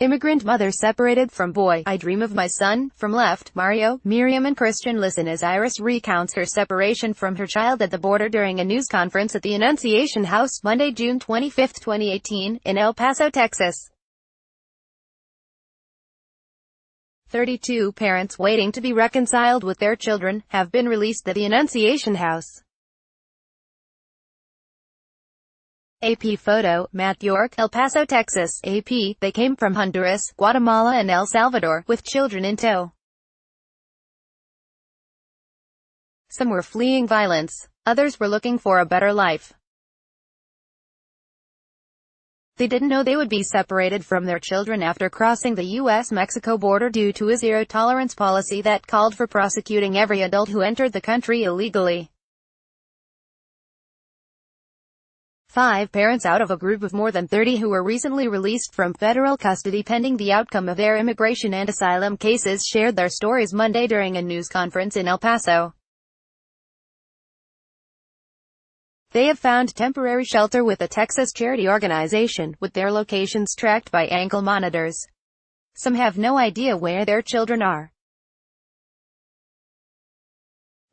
Immigrant mother separated from boy. I dream of my son. From left, Mario, Miriam and Christian listen as Iris recounts her separation from her child at the border during a news conference at the Annunciation House, Monday, June 25, 2018, in El Paso, Texas. 32 parents waiting to be reconciled with their children have been released at the Annunciation House. AP photo, Matt York, El Paso, Texas. AP, they came from Honduras, Guatemala and El Salvador, with children in tow. Some were fleeing violence. Others were looking for a better life. They didn't know they would be separated from their children after crossing the U.S.-Mexico border due to a zero-tolerance policy that called for prosecuting every adult who entered the country illegally. 5 parents out of a group of more than 30 who were recently released from federal custody pending the outcome of their immigration and asylum cases shared their stories Monday during a news conference in El Paso. They have found temporary shelter with a Texas charity organization, with their locations tracked by ankle monitors. Some have no idea where their children are.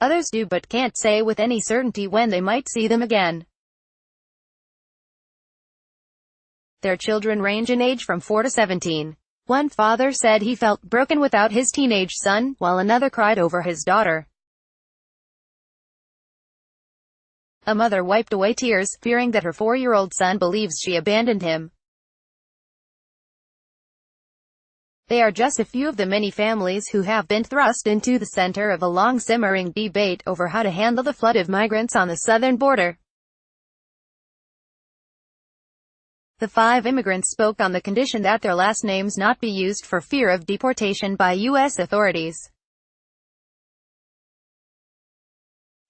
Others do but can't say with any certainty when they might see them again. Their children range in age from 4 to 17. One father said he felt broken without his teenage son, while another cried over his daughter. A mother wiped away tears, fearing that her 4-year-old son believes she abandoned him. They are just a few of the many families who have been thrust into the center of a long-simmering debate over how to handle the flood of migrants on the southern border. The 5 immigrants spoke on the condition that their last names not be used for fear of deportation by U.S. authorities.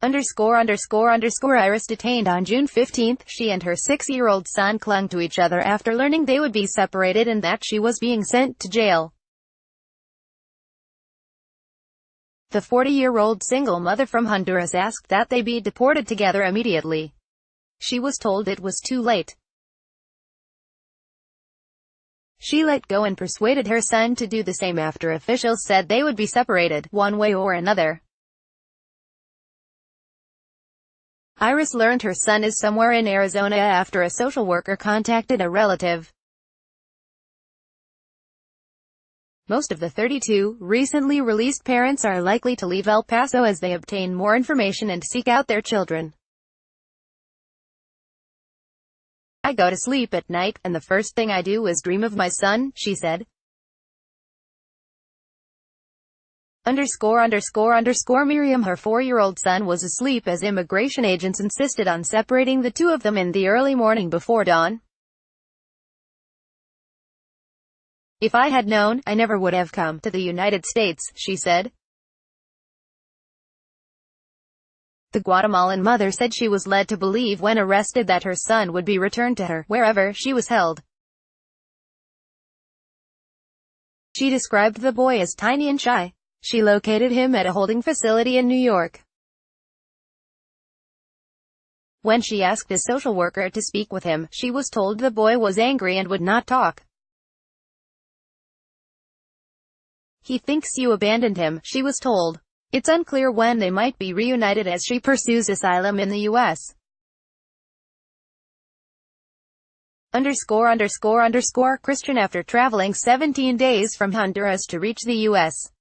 Iris detained on June 15. She and her 6-year-old son clung to each other after learning they would be separated and that she was being sent to jail. The 40-year-old single mother from Honduras asked that they be deported together immediately. She was told it was too late. She let go and persuaded her son to do the same after officials said they would be separated, one way or another. Iris learned her son is somewhere in Arizona after a social worker contacted a relative. Most of the 32 recently released parents are likely to leave El Paso as they obtain more information and seek out their children. I go to sleep at night, and the first thing I do is dream of my son, she said. Miriam, her 4-year-old son was asleep as immigration agents insisted on separating the two of them in the early morning before dawn. If I had known, I never would have come to the United States, she said. The Guatemalan mother said she was led to believe when arrested that her son would be returned to her, wherever she was held. She described the boy as tiny and shy. She located him at a holding facility in New York. When she asked a social worker to speak with him, she was told the boy was angry and would not talk. He thinks you abandoned him, she was told. It's unclear when they might be reunited as she pursues asylum in the U.S. Christian after traveling 17 days from Honduras to reach the U.S.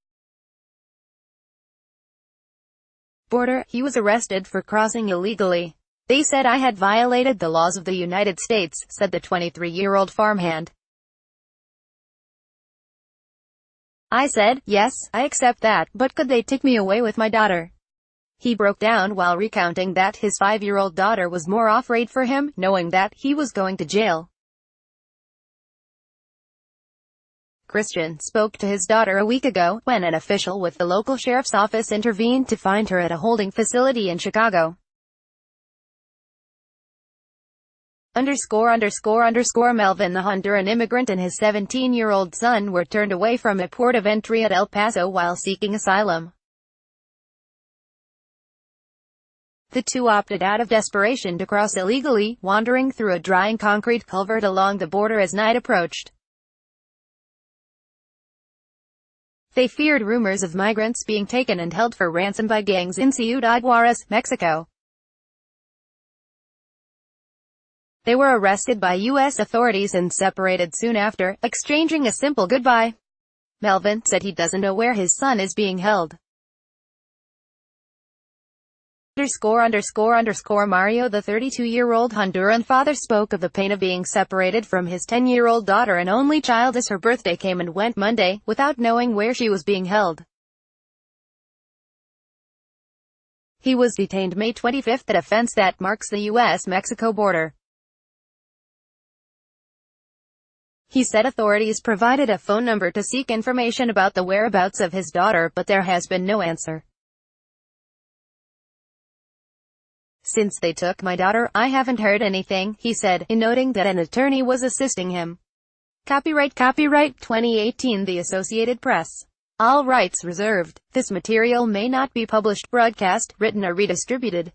border, he was arrested for crossing illegally. They said I had violated the laws of the United States, said the 23-year-old farmhand. I said, yes, I accept that, but could they take me away with my daughter? He broke down while recounting that his 5-year-old daughter was more afraid for him, knowing that he was going to jail. Christian spoke to his daughter a week ago, when an official with the local sheriff's office intervened to find her at a holding facility in Chicago. Melvin, the Honduran immigrant, and his 17-year-old son were turned away from a port of entry at El Paso while seeking asylum. The two opted out of desperation to cross illegally, wandering through a drying concrete culvert along the border as night approached. They feared rumors of migrants being taken and held for ransom by gangs in Ciudad Juarez, Mexico. They were arrested by U.S. authorities and separated soon after, exchanging a simple goodbye. Melvin said he doesn't know where his son is being held. Mario, the 32-year-old Honduran father, spoke of the pain of being separated from his 10-year-old daughter and only child as her birthday came and went Monday, without knowing where she was being held. He was detained May 25 at a fence that marks the U.S.-Mexico border. He said authorities provided a phone number to seek information about the whereabouts of his daughter, but there has been no answer. Since they took my daughter, I haven't heard anything, he said, in noting that an attorney was assisting him. Copyright 2018 The Associated Press. All rights reserved. This material may not be published, broadcast, written or redistributed.